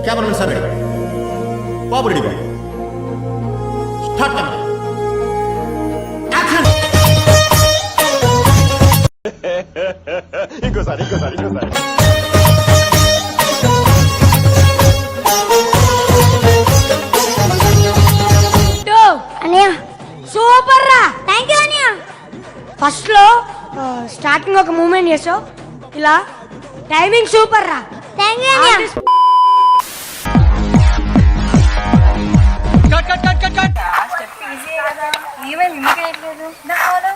Cameramen sir ready, బాబు ready, start camera, action. ఇంకోసారి super రా. Thank you అనియా. First లో స్టార్టింగ్ ఒక మూమెంట్ చేసావు, ఇలా టైమింగ్ సూపర్ రా. థ్యాంక్ యూ అనియా. Cut cut cut cut cut. Step easy కదా, ఏమై నిమ్మకాయట్లేదు నా follow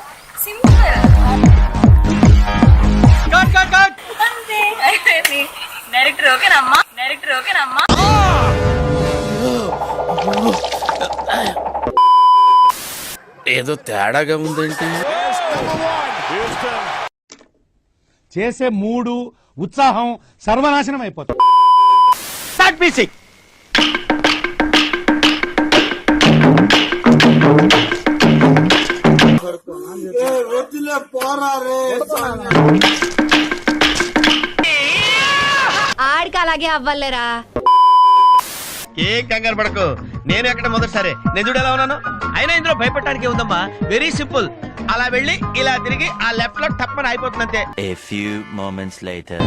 simple. Cut cut cut. అంతే డైరెక్టర్ ఓకేనమ్మా, డైరెక్టర్ ఓకేనమ్మా. ఏదో తేడాగా ఉందేంటి? చేసే మూడు ఉత్సాహం సర్వనాశనం అయిపోతుంది. Start music. ఆడికి అలాగే అవ్వాలేరా. ఏం కంగారు పడకు, నేను ఎక్కడ మొదటిసారి నేను చూడు ఎలా ఉన్నాను. అయినా ఇందులో భయపడటానికి ఉందమ్మా, వెరీ సింపుల్. అలా వెళ్ళి ఇలా తిరిగి ఆ లెఫ్ట్ లో టప్పని అయిపోతుంది అంతే. A few moments later.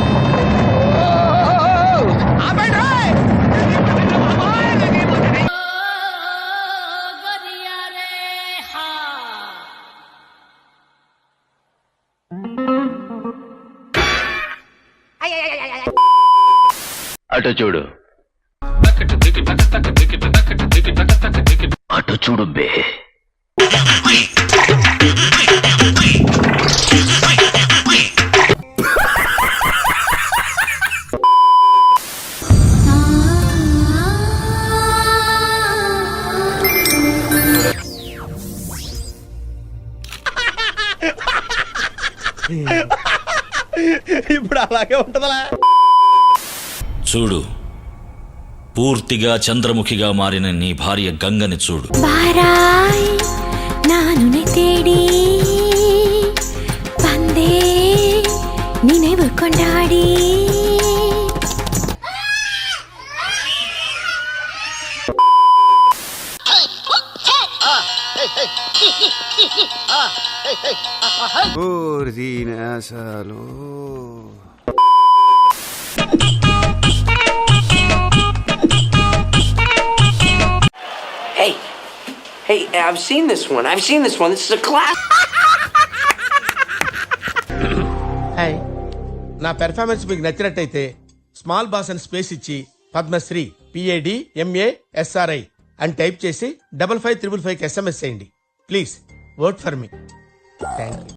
అటు చూడు, అటు చూడు బే. ఇప్పుడు అలాగే ఉంటదలా. చూడు, పూర్తిగా చంద్రముఖిగా మారిన నీ భార్య గంగని చూడు. బారాయ్ నాను తేడి పందే నిனைவு கொண்டாடி. Hey, I've seen this one. This is a class. Hi, నా పెర్ఫార్మెన్స్ మీకు నచ్చినట్టయితే స్మాల్ బాస్ అని స్పేస్ ఇచ్చి పద్మశ్రీ PADMASRI అని టైప్ చేసి 5555 SMS చేయండి. Please vote for me. Thank you.